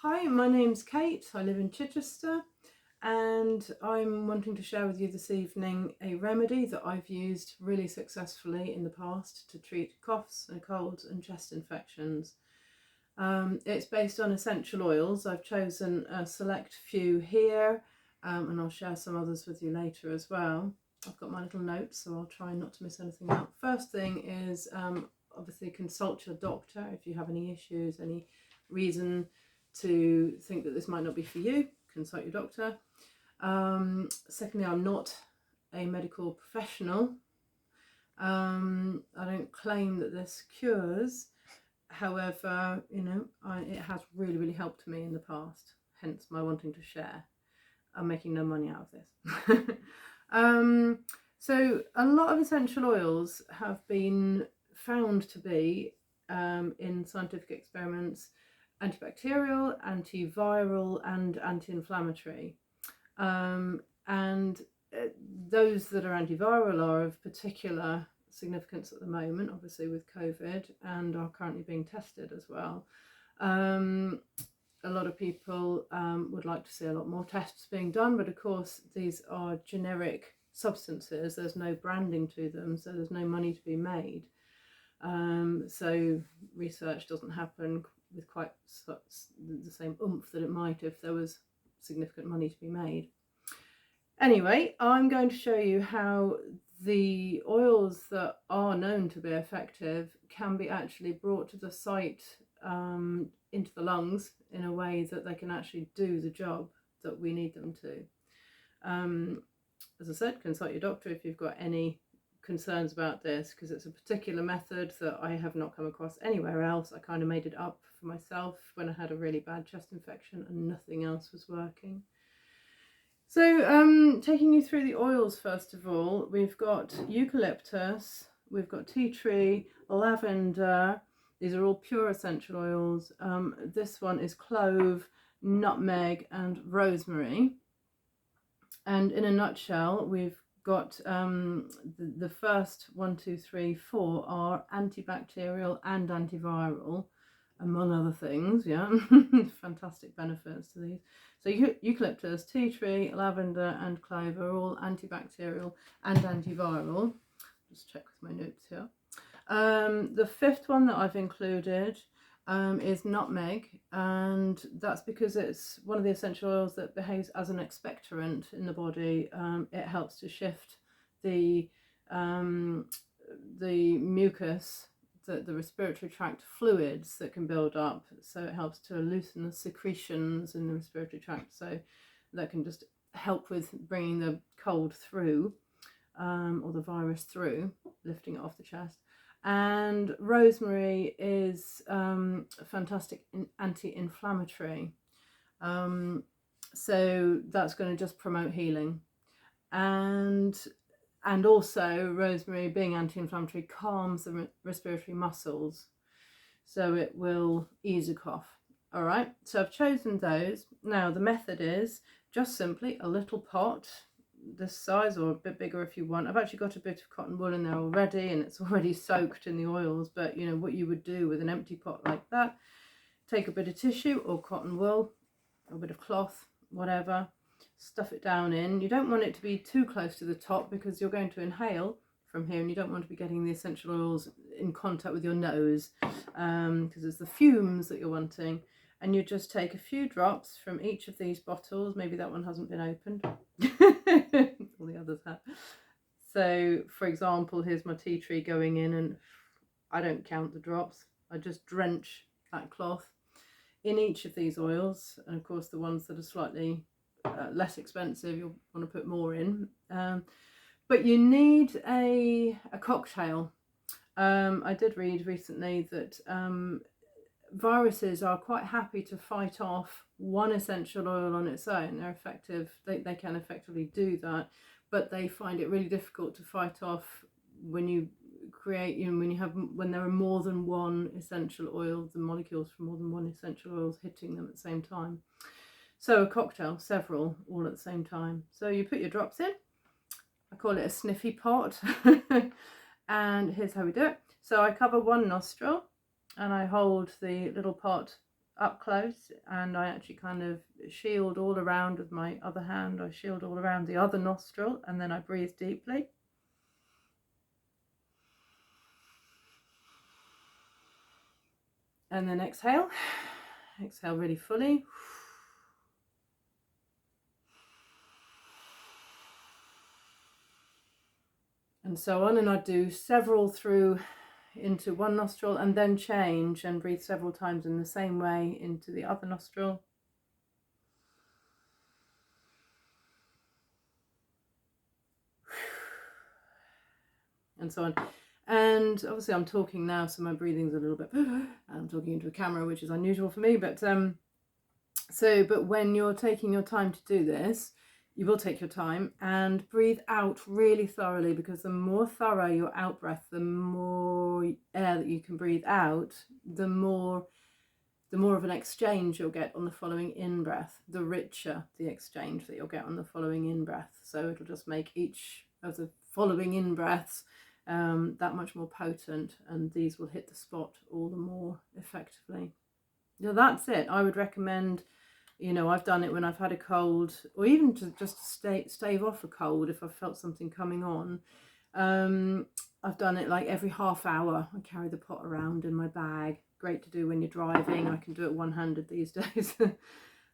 Hi, my name's Kate. I live in Chichester and I'm wanting to share with you this evening a remedy that I've used really successfully in the past to treat coughs and colds and chest infections. It's based on essential oils. I've chosen a select few here and I'll share some others with you later as well. I've got my little notes, so I'll try not to miss anything out. First thing is obviously consult your doctor if you have any issues, any reason to think that this might not be for you. Consult your doctor. Secondly, I'm not a medical professional. I don't claim that this cures. However, it has really helped me in the past, hence my wanting to share. I'm making no money out of this. So a lot of essential oils have been found to be, in scientific experiments, antibacterial, antiviral and anti-inflammatory. And those that are antiviral are of particular significance at the moment, obviously with COVID, and are currently being tested as well. A lot of people would like to see a lot more tests being done, but of course these are generic substances. There's no branding to them, so there's no money to be made. So research doesn't happen with quite the same oomph that it might if there was significant money to be made. Anyway, I'm going to show you how the oils that are known to be effective can be actually brought to the site into the lungs in a way that they can actually do the job that we need them to. As I said, consult your doctor if you've got any concerns about this, because it's a particular method that I have not come across anywhere else. I kind of made it up for myself when I had a really bad chest infection and nothing else was working. So taking you through the oils, first of all, we've got eucalyptus, we've got tea tree, lavender. These are all pure essential oils. This one is clove, nutmeg and rosemary. And in a nutshell, we've got the first 1, 2, 3, 4 are antibacterial and antiviral, among other things. Yeah, fantastic benefits to these. So eucalyptus, tea tree, lavender and clove are all antibacterial and antiviral. Just check with my notes here. The fifth one that I've included is nutmeg, and that's because it's one of the essential oils that behaves as an expectorant in the body. It helps to shift the mucus, the respiratory tract fluids that can build up, so it helps to loosen the secretions in the respiratory tract, so that can just help with bringing the cold through, or the virus through, lifting it off the chest. And rosemary is a fantastic anti-inflammatory, so that's going to just promote healing. And also rosemary, being anti-inflammatory, calms the respiratory muscles, so it will ease a cough. All right, so I've chosen those. Now the method is just simply a little pot this size, or a bit bigger if you want. I've actually got a bit of cotton wool in there already and it's already soaked in the oils, but you know what you would do with an empty pot like that, take a bit of tissue or cotton wool or a bit of cloth, whatever, stuff it down in. You don't want it to be too close to the top because you're going to inhale from here and you don't want to be getting the essential oils in contact with your nose, because it's the fumes that you're wanting. And you just take a few drops from each of these bottles. Maybe that one hasn't been opened. All the others have. So, for example, here's my tea tree going in, and I don't count the drops. I just drench that cloth in each of these oils. And of course, the ones that are slightly less expensive, you'll want to put more in. But you need a cocktail. I did read recently that viruses are quite happy to fight off one essential oil on its own. They're effective, they can effectively do that, but they find it really difficult to fight off when you create, when there are more than one essential oil, the molecules from more than one essential oils hitting them at the same time. So a cocktail, several, all at the same time. So you put your drops in. I call it a sniffy pot. And here's how we do it. So I cover one nostril and I hold the little pot up close, and I actually kind of shield all around with my other hand. I shield all around the other nostril, and then I breathe deeply. And then exhale. Exhale really fully. And so on, and I do several through into one nostril and then change and breathe several times in the same way into the other nostril. And so on. And obviously I'm talking now, so my breathing's a little bit, I'm talking into a camera, which is unusual for me, but but when you're taking your time to do this, you will take your time and breathe out really thoroughly, because the more thorough your out breath, the more air that you can breathe out, the more of an exchange you'll get on the following in breath, the richer the exchange that you'll get on the following in breath. So it'll just make each of the following in breaths that much more potent, and these will hit the spot all the more effectively. Now that's it. I would recommend, you know, I've done it when I've had a cold, or even to just stave off a cold if I've felt something coming on. I've done it like every half hour. I carry the pot around in my bag. Great to do when you're driving. I can do it one-handed these days.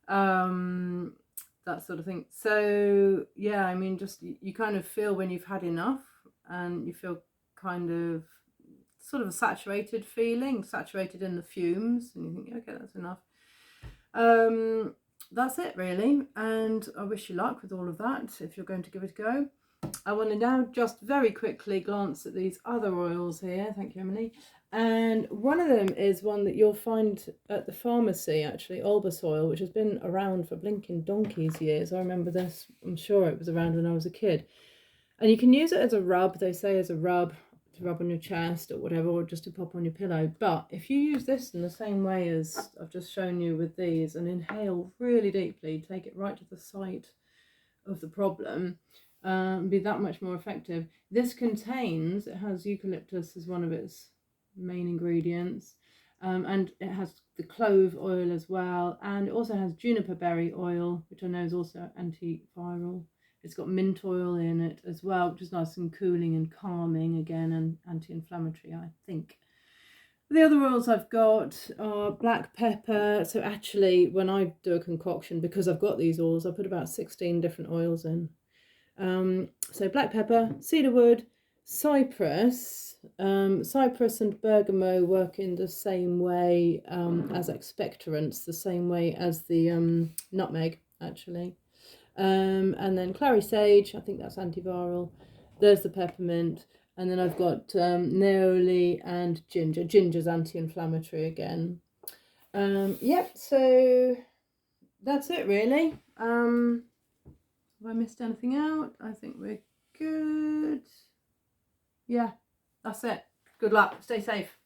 That sort of thing. So yeah, I mean, just you kind of feel when you've had enough, and you feel kind of sort of a saturated feeling, saturated in the fumes, and you think, okay, that's enough. That's it really, and I wish you luck with all of that if you're going to give it a go. I want to now just very quickly glance at these other oils here. Thank you, Emily. And one of them is one that you'll find at the pharmacy, actually, Olbus oil, which has been around for blinking donkey's years. I remember this, I'm sure it was around when I was a kid. And you can use it as a rub, they say, as a rub, to rub on your chest or whatever, or just to pop on your pillow. But if you use this in the same way as I've just shown you with these, and inhale really deeply, take it right to the site of the problem, be that much more effective. This contains, it has eucalyptus as one of its main ingredients, and it has the clove oil as well, and it also has juniper berry oil, which I know is also antiviral. It's got mint oil in it as well, which is nice and cooling and calming again, and anti-inflammatory, I think. The other oils I've got are black pepper. So actually, when I do a concoction, because I've got these oils, I put about 16 different oils in. So black pepper, cedarwood, cypress. Cypress and bergamot work in the same way as expectorants, the same way as the nutmeg, actually. And then clary sage, I think that's antiviral. There's the peppermint. And then I've got neroli and ginger. Ginger's anti-inflammatory again. So that's it really. Have I missed anything out? I think we're good. Yeah, that's it. Good luck. Stay safe.